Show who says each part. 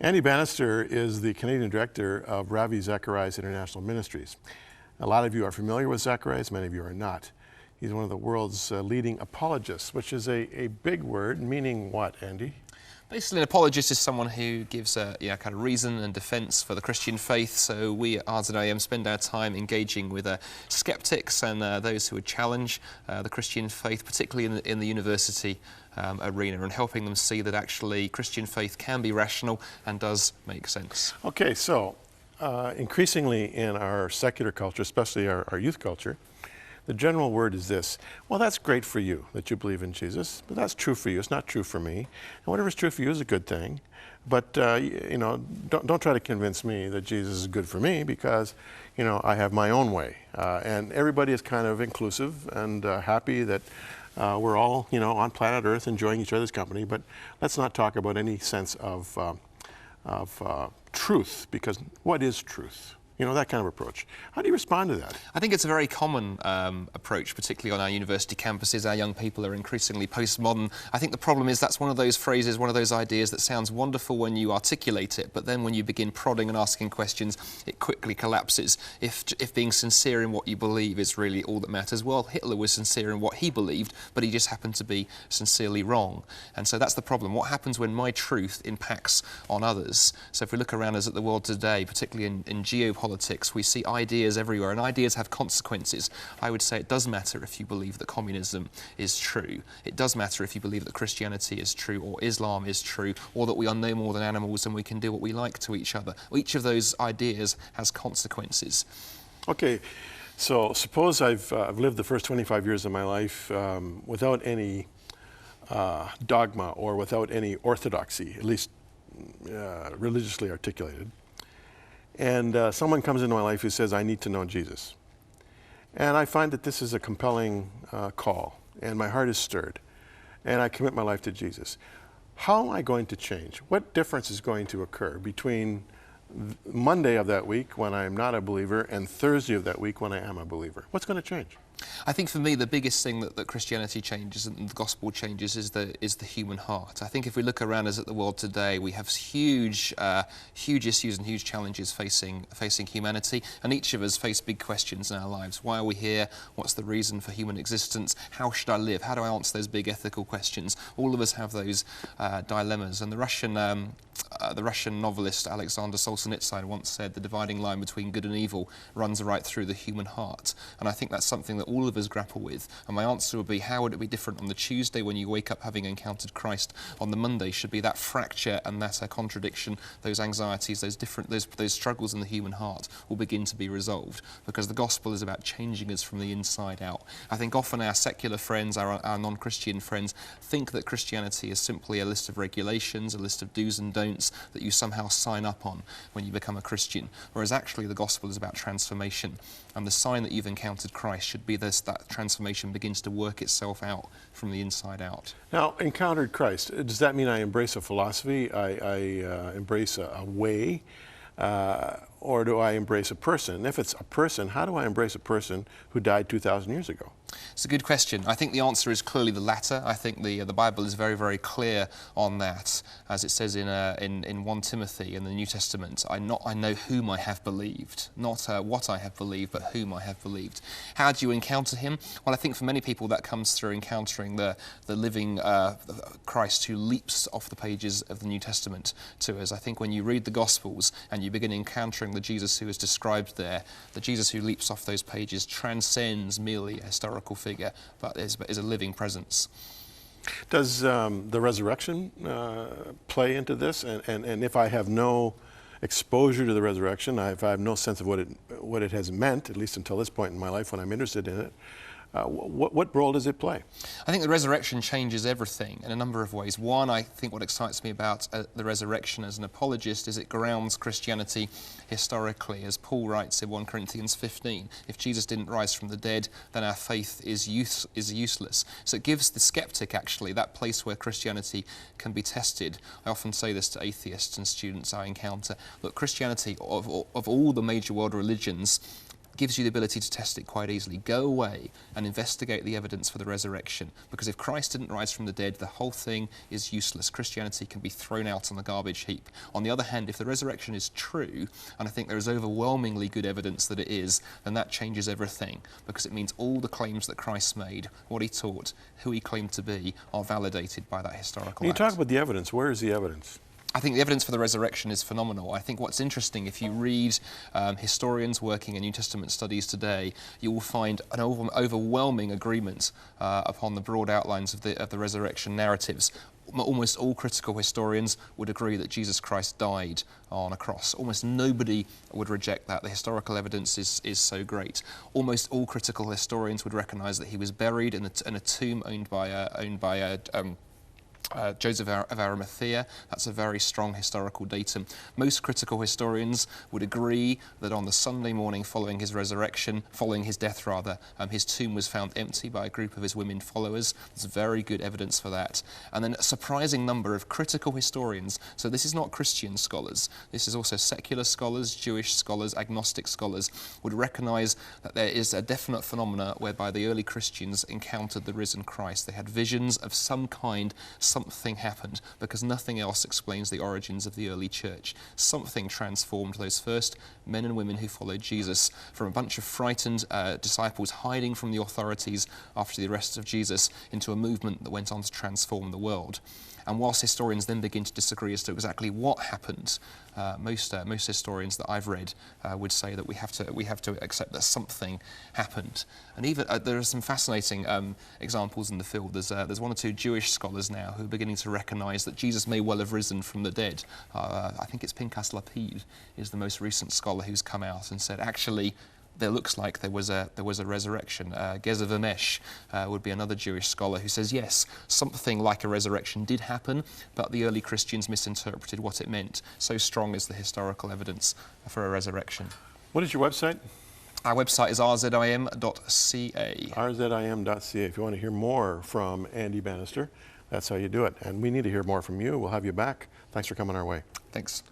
Speaker 1: Andy Bannister is the Canadian Director of Ravi Zacharias International Ministries. A lot of you are familiar with Zacharias, many of you are not. He's one of the world's leading apologists, which is a big word, meaning what, Andy?
Speaker 2: Basically, an apologist is someone who gives a kind of reason and defence for the Christian faith. So we at RZIM spend our time engaging with skeptics and those who would challenge the Christian faith, particularly in the university arena, and helping them see that actually Christian faith can be rational and does make sense.
Speaker 1: Okay, so increasingly in our secular culture, especially our youth culture, the general word is this: well, that's great for you that you believe in Jesus, but that's true for you. It's not true for me. And whatever's true for you is a good thing. But you know, don't try to convince me that Jesus is good for me, because you know I have my own way. And everybody is kind of inclusive and happy that we're all on planet Earth enjoying each other's company. But let's not talk about any sense of truth, because what is truth? You know, that kind of approach. How do you respond to that?
Speaker 2: I think it's a very common approach, particularly on our university campuses. Our young people are increasingly postmodern. I think the problem is that's one of those phrases, one of those ideas that sounds wonderful when you articulate it, but then when you begin prodding and asking questions, it quickly collapses. If being sincere in what you believe is really all that matters, well, Hitler was sincere in what he believed, but he just happened to be sincerely wrong. And so that's the problem. What happens when my truth impacts on others? So if we look around us at the world today, particularly in geopolitics, we see ideas everywhere, and ideas have consequences. I would say it does matter if you believe that communism is true. It does matter if you believe that Christianity is true, or Islam is true, or that we are no more than animals and we can do what we like to each other. Each of those ideas has consequences.
Speaker 1: Okay, so suppose I've lived the first 25 years of my life without any dogma or without any orthodoxy, at least religiously articulated. And someone comes into my life who says, I need to know Jesus. And I find that this is a compelling call, and my heart is stirred, and I commit my life to Jesus. How am I going to change? What difference is going to occur between Monday of that week, when I'm not a believer, and Thursday of that week, when I am a believer? What's going to change?
Speaker 2: I think for me the biggest thing that Christianity changes and the gospel changes is the human heart. I think if we look around us at the world today, we have huge issues and huge challenges facing humanity, and each of us face big questions in our lives. Why are we here? What's the reason for human existence? How should I live? How do I answer those big ethical questions? All of us have those dilemmas, and the Russian novelist Alexander Solzhenitsyn once said the dividing line between good and evil runs right through the human heart. And I think that's something that all of us grapple with. And my answer would be, how would it be different on the Tuesday when you wake up having encountered Christ? On the Monday should be that fracture and that contradiction, those anxieties, those struggles in the human heart will begin to be resolved, because the gospel is about changing us from the inside out. I think often our secular friends, our non-Christian friends, think that Christianity is simply a list of regulations, a list of do's and don'ts that you somehow sign up on when you become a Christian, whereas actually the gospel is about transformation. And the sign that you've encountered Christ should be this: that transformation begins to work itself out from the inside out.
Speaker 1: Now, encountered Christ, does that mean I embrace a philosophy, I embrace a way, or do I embrace a person? And if it's a person, how do I embrace a person who died 2,000 years ago?
Speaker 2: It's a good question. I think the answer is clearly the latter. I think the Bible is very, very clear on that, as it says in 1 Timothy in the New Testament. I know whom I have believed, not what I have believed, but whom I have believed. How do you encounter him? Well, I think for many people that comes through encountering the living Christ who leaps off the pages of the New Testament to us. I think when you read the Gospels and you begin encountering the Jesus who is described there, the Jesus who leaps off those pages transcends merely a historical figure, but is a living presence.
Speaker 1: Does the resurrection play into this? And if I have no exposure to the resurrection, if I have no sense of what it has meant, at least until this point in my life when I'm interested in it, what role does it play?
Speaker 2: I think the resurrection changes everything in a number of ways. One, I think what excites me about the resurrection as an apologist is it grounds Christianity historically. As Paul writes in 1 Corinthians 15, if Jesus didn't rise from the dead, then our faith is useless. So it gives the skeptic actually that place where Christianity can be tested. I often say this to atheists and students I encounter. Look, Christianity, of all the major world religions, gives you the ability to test it quite easily. Go away and investigate the evidence for the resurrection, because if Christ didn't rise from the dead, the whole thing is useless. Christianity can be thrown out on the garbage heap. On the other hand, if the resurrection is true, and I think there is overwhelmingly good evidence that it is, then that changes everything, because it means all the claims that Christ made, what he taught, who he claimed to be, are validated by that historical
Speaker 1: You
Speaker 2: act.
Speaker 1: talk about the evidence. Where is the evidence?
Speaker 2: I think the evidence for the resurrection is phenomenal. I think what's interesting, if you read historians working in New Testament studies today, you will find an overwhelming agreement upon the broad outlines of the resurrection narratives. Almost all critical historians would agree that Jesus Christ died on a cross. Almost nobody would reject that. The historical evidence is so great. Almost all critical historians would recognise that he was buried in a tomb owned by Joseph of Arimathea. That's a very strong historical datum. Most critical historians would agree that on the Sunday morning following his resurrection, following his death rather, his tomb was found empty by a group of his women followers. There's very good evidence for that. And then a surprising number of critical historians, so this is not Christian scholars, this is also secular scholars, Jewish scholars, agnostic scholars, would recognise that there is a definite phenomena whereby the early Christians encountered the risen Christ. They had visions of some kind. Something happened, because nothing else explains the origins of the early church. Something transformed those first men and women who followed Jesus from a bunch of frightened disciples hiding from the authorities after the arrest of Jesus into a movement that went on to transform the world. And whilst historians then begin to disagree as to exactly what happened, most historians that I've read would say that we have to accept that something happened. And even there are some fascinating examples in the field. There's one or two Jewish scholars now who are beginning to recognise that Jesus may well have risen from the dead. I think it's Pinchas Lapid is the most recent scholar who's come out and said, actually, there looks like there was a resurrection. Gezer Vermesh would be another Jewish scholar who says, yes, something like a resurrection did happen, but the early Christians misinterpreted what it meant. So strong is the historical evidence for a resurrection.
Speaker 1: What is your website?
Speaker 2: Our website is rzim.ca.
Speaker 1: rzim.ca. If you want to hear more from Andy Bannister, that's how you do it. And we need to hear more from you. We'll have you back. Thanks for coming our way.
Speaker 2: Thanks.